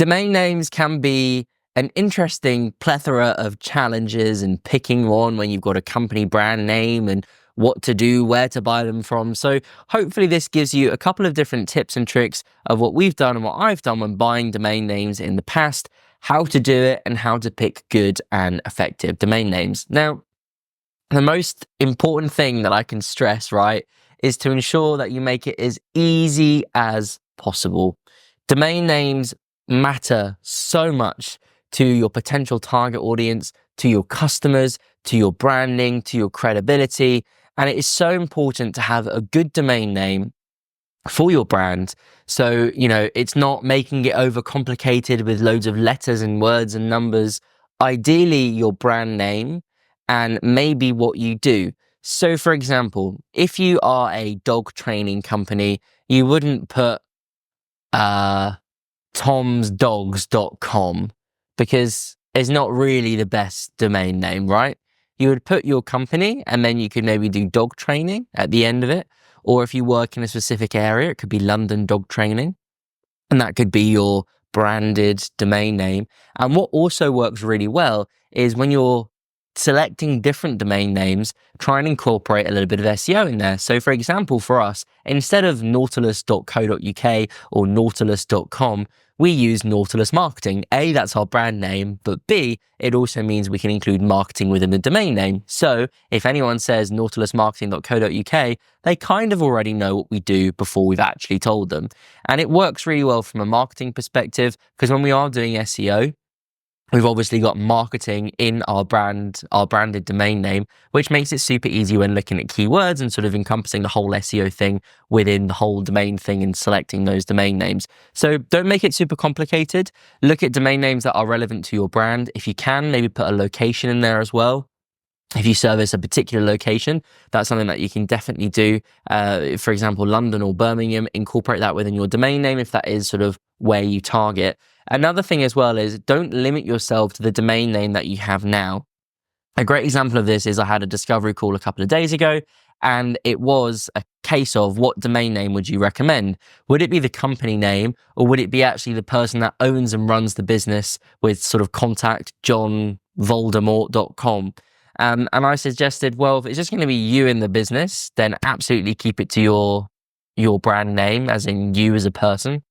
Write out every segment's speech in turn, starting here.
Domain names can be an interesting plethora of challenges and picking one when you've got a company brand name and what to do, where to buy them from. So hopefully this gives you a couple of different tips and tricks of what we've done and what I've done when buying domain names in the past, how to do it and how to pick good and effective domain names. Now, the most important thing that I can stress, right, is to ensure that you make it as easy as possible. Domain names matter so much to your potential target audience, to your customers, to your branding, to your credibility. And it is so important to have a good domain name for your brand. So, it's not making it overcomplicated with loads of letters and words and numbers. Ideally, your brand name and maybe what you do. So, for example, if you are a dog training company, you wouldn't put tomsdogs.com because it's not really the best domain name, right? You would put your company and then you could maybe do dog training at the end of it. Or if you work in a specific area, it could be London Dog Training. And that could be your branded domain name. And what also works really well is when you're selecting different domain names, try and incorporate a little bit of SEO in there. So for example, for us, instead of nautilus.co.uk or nautilus.com, we use Nautilus Marketing. A, that's our brand name, but B, it also means we can include marketing within the domain name. So if anyone says nautilusmarketing.co.uk, they kind of already know what we do before we've actually told them. And it works really well from a marketing perspective because when we are doing SEO, we've obviously got marketing in our branded domain name, which makes it super easy when looking at keywords and sort of encompassing the whole SEO thing within the whole domain thing and selecting those domain names. So don't make it super complicated. Look at domain names that are relevant to your brand. If you can, maybe put a location in there as well. If you service a particular location, that's something that you can definitely do. For example, London or Birmingham, incorporate that within your domain name if that is sort of where you target. Another thing as well is don't limit yourself to the domain name that you have now. A great example of this is I had a discovery call a couple of days ago, and it was a case of what domain name would you recommend? Would it be the company name, or would it be actually the person that owns and runs the business with sort of contact johnvoldemort.com? And I suggested, well, if it's just going to be you in the business, then absolutely keep it to your brand name, as in you as a person.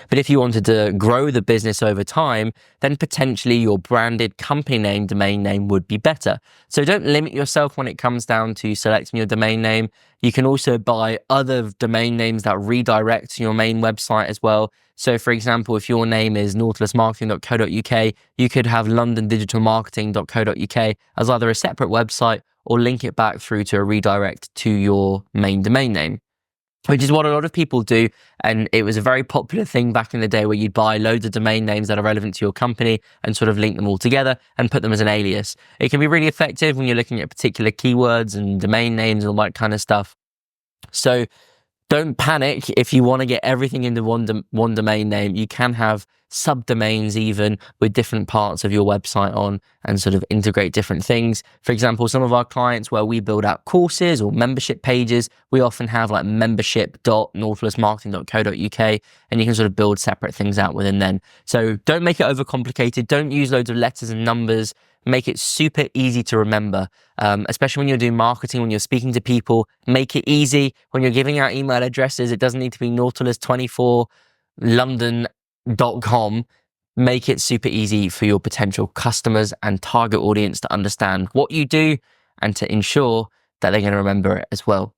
But if you wanted to grow the business over time, then potentially your branded company name, domain name would be better. So don't limit yourself when it comes down to selecting your domain name. You can also buy other domain names that redirect to your main website as well. So for example, if your name is nautilusmarketing.co.uk, you could have londondigitalmarketing.co.uk as either a separate website or link it back through to a redirect to your main domain name, which is what a lot of people do. And it was a very popular thing back in the day where you'd buy loads of domain names that are relevant to your company and sort of link them all together and put them as an alias. It can be really effective when you're looking at particular keywords and domain names and all that kind of stuff. So don't panic if you want to get everything into one domain name. You can have subdomains even with different parts of your website on and sort of integrate different things. For example, some of our clients where we build out courses or membership pages, we often have like membership.nautilusmarketing.co.uk, and you can sort of build separate things out within then. So don't make it overcomplicated. Don't use loads of letters and numbers. Make it super easy to remember, especially when you're doing marketing, when you're speaking to people. Make it easy. When you're giving out email addresses, it doesn't need to be nautilus24london.com. Make it super easy for your potential customers and target audience to understand what you do and to ensure that they're going to remember it as well.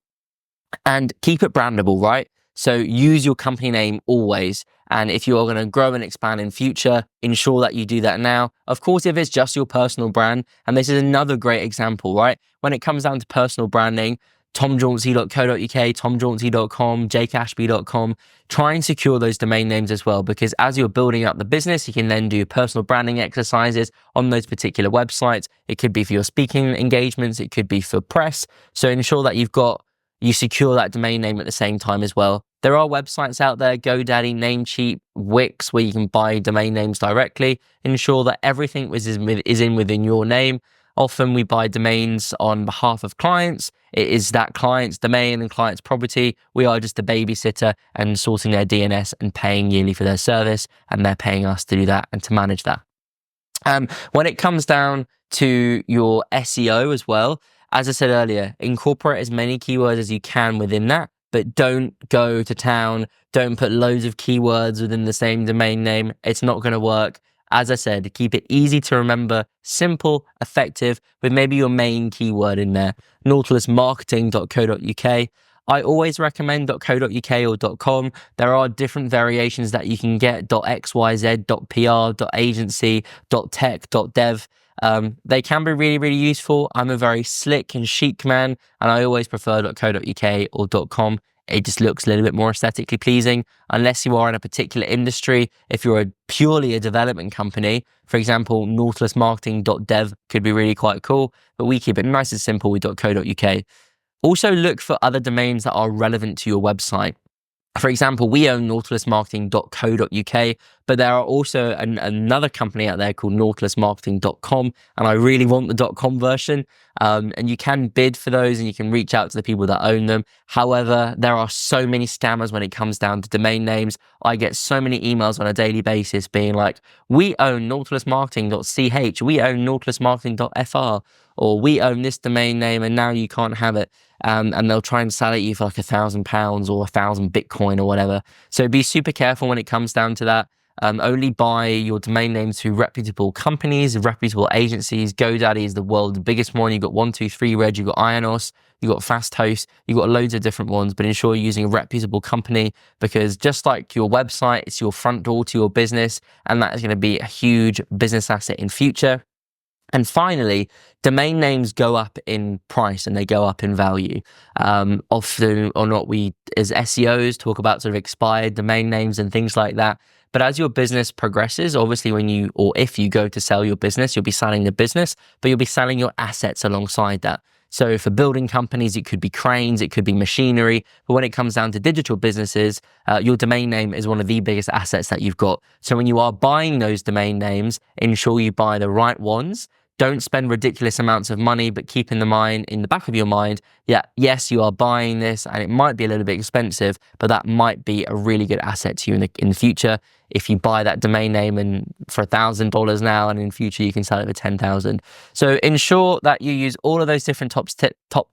And keep it brandable, right? So use your company name always. And if you are going to grow and expand in future, ensure that you do that now. Of course, if it's just your personal brand, and this is another great example, right? When it comes down to personal branding, tomjauncey.co.uk, tomjauncey.com, jcashby.com, try and secure those domain names as well, because as you're building up the business, you can then do personal branding exercises on those particular websites. It could be for your speaking engagements, it could be for press. So ensure that you secure that domain name at the same time as well. There are websites out there, GoDaddy, Namecheap, Wix, where you can buy domain names directly. Ensure that everything is in within your name. Often we buy domains on behalf of clients. It is that client's domain and client's property. We are just a babysitter and sorting their DNS and paying yearly for their service, and they're paying us to do that and to manage that. When it comes down to your SEO as well, as I said earlier, incorporate as many keywords as you can within that, but don't go to town. Don't put loads of keywords within the same domain name. It's not going to work. As I said, keep it easy to remember, simple, effective, with maybe your main keyword in there. nautilusmarketing.co.uk. I always recommend .co.uk or .com. There are different variations that you can get, .xyz, .pr, .agency, .tech, .dev. They can be really, really useful. I'm a very slick and chic man, and I always prefer .co.uk or .com. It just looks a little bit more aesthetically pleasing, unless you are in a particular industry. If you're purely a development company, for example, nautilusmarketing.dev could be really quite cool, but we keep it nice and simple with .co.uk. Also look for other domains that are relevant to your website. For example, we own nautilusmarketing.co.uk, but there are also another company out there called nautilusmarketing.com, and I really want the .com version. And you can bid for those and you can reach out to the people that own them. However, there are so many scammers when it comes down to domain names. I get so many emails on a daily basis being like, we own nautilusmarketing.ch, we own nautilusmarketing.fr, or we own this domain name and now you can't have it. And they'll try and sell it you for like £1,000 or 1,000 Bitcoin or whatever. So be super careful when it comes down to that. Only buy your domain names through reputable companies, reputable agencies. GoDaddy is the world's biggest one. You've got 123Red, you've got Ionos, you've got FastHost, you've got loads of different ones, but ensure you're using a reputable company, because just like your website, it's your front door to your business, and that is going to be a huge business asset in future. And finally, domain names go up in price and they go up in value. Often or not, we as SEOs talk about sort of expired domain names and things like that. But as your business progresses, obviously if you go to sell your business, you'll be selling the business, but you'll be selling your assets alongside that. So for building companies, it could be cranes, it could be machinery. But when it comes down to digital businesses, your domain name is one of the biggest assets that you've got. So when you are buying those domain names, ensure you buy the right ones. Don't spend ridiculous amounts of money, but keep in the back of your mind, yes, you are buying this and it might be a little bit expensive, but that might be a really good asset to you in the future. If you buy that domain name and for $1,000 now, and in future you can sell it for $10,000. So ensure that you use all of those different top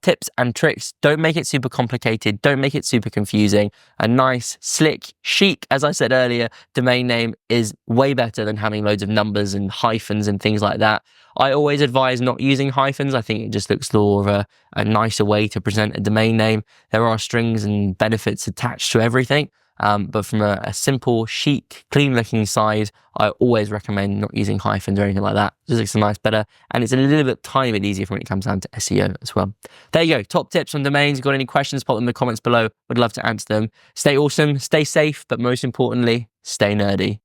tips and tricks. Don't make it super complicated. Don't make it super confusing. A nice, slick, chic, as I said earlier, domain name is way better than having loads of numbers and hyphens and things like that. I always advise not using hyphens. I think it just looks more of a nicer way to present a domain name. There are strings and benefits attached to everything. But from a simple, chic, clean-looking side, I always recommend not using hyphens or anything like that. It just looks nice, better, and it's a little bit tiny bit easier when it comes down to SEO as well. There you go. Top tips on domains. If you've got any questions, pop them in the comments below. Would love to answer them. Stay awesome, stay safe, but most importantly, stay nerdy.